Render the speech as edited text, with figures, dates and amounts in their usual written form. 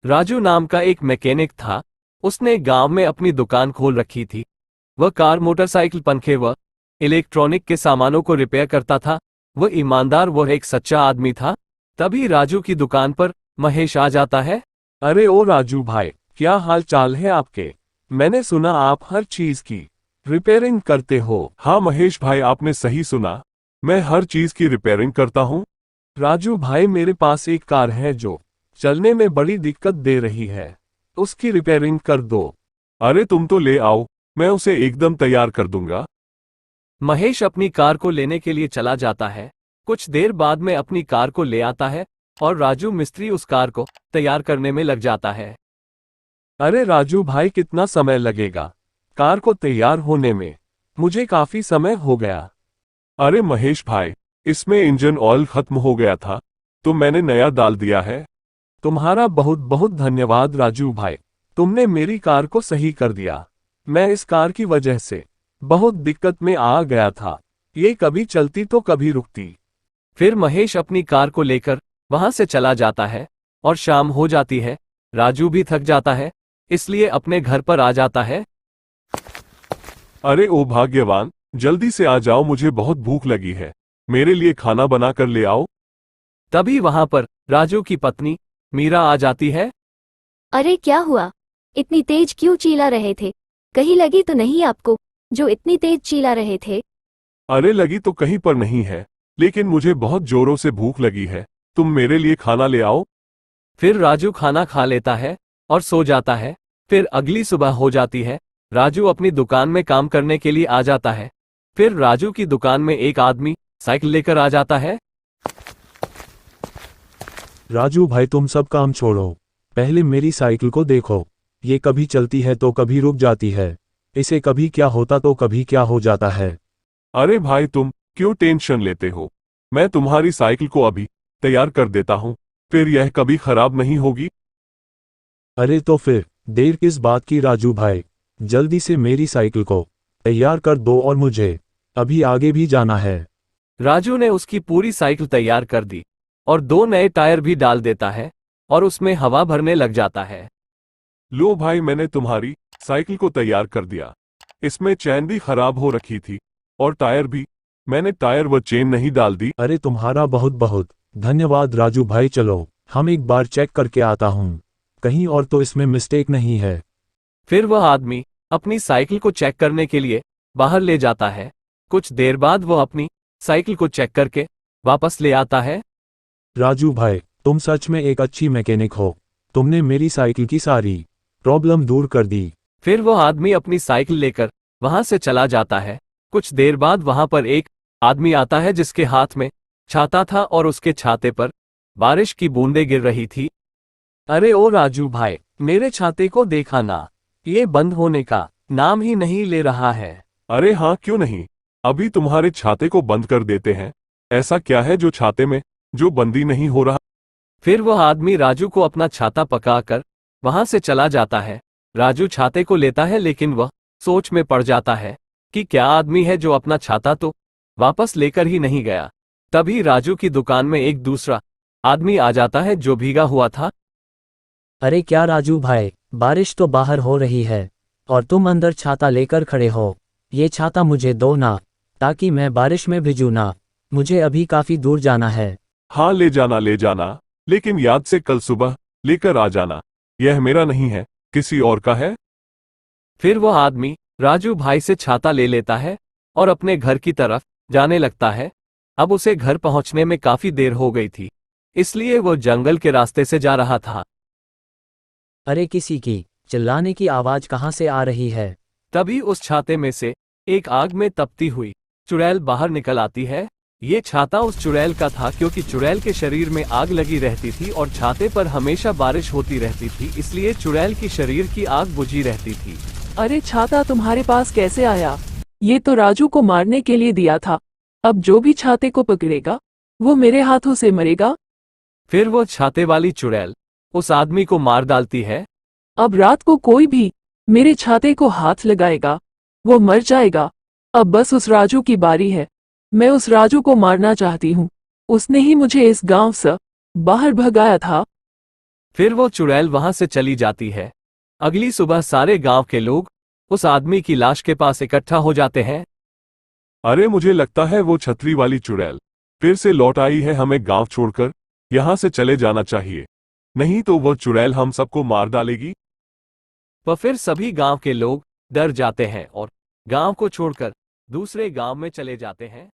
राजू नाम का एक मैकेनिक था। उसने गांव में अपनी दुकान खोल रखी थी। वह कार, मोटरसाइकिल, पंखे व इलेक्ट्रॉनिक के सामानों को रिपेयर करता था। वह ईमानदार व एक सच्चा आदमी था। तभी राजू की दुकान पर महेश आ जाता है। अरे ओ राजू भाई, क्या हाल चाल है आपके? मैंने सुना आप हर चीज की रिपेयरिंग करते हो। हाँ महेश भाई, आपने सही सुना। मैं हर चीज की रिपेयरिंग करता हूँ। राजू भाई, मेरे पास एक कार है जो चलने में बड़ी दिक्कत दे रही है, उसकी रिपेयरिंग कर दो। अरे तुम तो ले आओ, मैं उसे एकदम तैयार कर दूंगा। महेश अपनी कार को लेने के लिए चला जाता है। कुछ देर बाद में अपनी कार को ले आता है और राजू मिस्त्री उस कार को तैयार करने में लग जाता है। अरे राजू भाई, कितना समय लगेगा कार को तैयार होने में? मुझे काफी समय हो गया। अरे महेश भाई, इसमें इंजन ऑयल खत्म हो गया था तो मैंने नया डाल दिया है। तुम्हारा बहुत बहुत धन्यवाद राजू भाई, तुमने मेरी कार को सही कर दिया। मैं इस कार की वजह से बहुत दिक्कत में आ गया था। ये कभी चलती तो कभी रुकती। फिर महेश अपनी कार को लेकर वहां से चला जाता है और शाम हो जाती है। राजू भी थक जाता है, इसलिए अपने घर पर आ जाता है। अरे ओ भाग्यवान, जल्दी से आ जाओ, मुझे बहुत भूख लगी है। मेरे लिए खाना बना कर ले आओ। तभी वहां पर राजू की पत्नी मीरा आ जाती है। अरे क्या हुआ? इतनी तेज क्यों चिल्ला रहे थे? कहीं लगी तो नहीं आपको, जो इतनी तेज चिल्ला रहे थे? अरे लगी तो कहीं पर नहीं है, लेकिन मुझे बहुत जोरों से भूख लगी है। तुम मेरे लिए खाना ले आओ। फिर राजू खाना खा लेता है और सो जाता है। फिर अगली सुबह हो जाती है। राजू अपनी दुकान में काम करने के लिए आ जाता है। फिर राजू की दुकान में एक आदमी साइकिल लेकर आ जाता है। राजू भाई, तुम सब काम छोड़ो, पहले मेरी साइकिल को देखो। ये कभी चलती है तो कभी रुक जाती है। इसे कभी क्या होता तो कभी क्या हो जाता है। अरे भाई, तुम क्यों टेंशन लेते हो? मैं तुम्हारी साइकिल को अभी तैयार कर देता हूँ, फिर यह कभी खराब नहीं होगी। अरे तो फिर देर किस बात की राजू भाई, जल्दी से मेरी साइकिल को तैयार कर दो और मुझे अभी आगे भी जाना है। राजू ने उसकी पूरी साइकिल तैयार कर दी और 2 नए टायर भी डाल देता है और उसमें हवा भरने लग जाता है। लो भाई, मैंने तुम्हारी साइकिल को तैयार कर दिया। इसमें चैन भी खराब हो रखी थी और टायर भी। मैंने टायर व चेन नहीं डाल दी। अरे तुम्हारा बहुत बहुत धन्यवाद राजू भाई, चलो हम एक बार चेक करके आता हूँ, कहीं और तो इसमें मिस्टेक नहीं है। फिर वह आदमी अपनी साइकिल को चेक करने के लिए बाहर ले जाता है। कुछ देर बाद वह अपनी साइकिल को चेक करके वापस ले आता है। राजू भाई, तुम सच में एक अच्छी मैकेनिक हो। तुमने मेरी साइकिल की सारी प्रॉब्लम दूर कर दी। फिर वह आदमी अपनी साइकिल लेकर वहां से चला जाता है। कुछ देर बाद वहां पर एक आदमी आता है जिसके हाथ में छाता था और उसके छाते पर बारिश की बूंदें गिर रही थी। अरे ओ राजू भाई, मेरे छाते को देखा ना, ये बंद होने का नाम ही नहीं ले रहा है। अरे हाँ, क्यों नहीं, अभी तुम्हारे छाते को बंद कर देते हैं। ऐसा क्या है जो छाते में जो बंदी नहीं हो रहा? फिर वह आदमी राजू को अपना छाता पकड़कर वहां से चला जाता है। राजू छाते को लेता है, लेकिन वह सोच में पड़ जाता है कि क्या आदमी है जो अपना छाता तो वापस लेकर ही नहीं गया। तभी राजू की दुकान में एक दूसरा आदमी आ जाता है जो भीगा हुआ था। अरे क्या राजू भाई, बारिश तो बाहर हो रही है और तुम अंदर छाता लेकर खड़े हो। ये छाता मुझे दो ना, ताकि मैं बारिश में भिजू ना। मुझे अभी काफी दूर जाना है। हाँ ले जाना ले जाना, लेकिन याद से कल सुबह लेकर आ जाना। यह मेरा नहीं है, किसी और का है। फिर वह आदमी राजू भाई से छाता ले लेता है और अपने घर की तरफ जाने लगता है। अब उसे घर पहुंचने में काफी देर हो गई थी, इसलिए वो जंगल के रास्ते से जा रहा था। अरे किसी की चिल्लाने की आवाज कहाँ से आ रही है? तभी उस छाते में से एक आग में तपती हुई चुड़ैल बाहर निकल आती है। ये छाता उस चुड़ैल का था, क्योंकि चुड़ैल के शरीर में आग लगी रहती थी और छाते पर हमेशा बारिश होती रहती थी, इसलिए चुड़ैल की शरीर की आग बुझी रहती थी। अरे छाता तुम्हारे पास कैसे आया? ये तो राजू को मारने के लिए दिया था। अब जो भी छाते को पकड़ेगा वो मेरे हाथों से मरेगा। फिर वो छाते वाली चुड़ैल उस आदमी को मार डालती है। अब रात को कोई भी मेरे छाते को हाथ लगाएगा वो मर जाएगा। अब बस उस राजू की बारी है। मैं उस राजू को मारना चाहती हूँ। उसने ही मुझे इस गांव से बाहर भगाया था। फिर वो चुड़ैल वहां से चली जाती है। अगली सुबह सारे गांव के लोग उस आदमी की लाश के पास इकट्ठा हो जाते हैं। अरे मुझे लगता है वो छतरी वाली चुड़ैल फिर से लौट आई है, हमें गांव छोड़कर यहां से चले जाना चाहिए, नहीं तो वो चुड़ैल हम सबको मार डालेगी। वह फिर सभी गांव के लोग डर जाते हैं और गांव को छोड़कर दूसरे गांव में चले जाते हैं।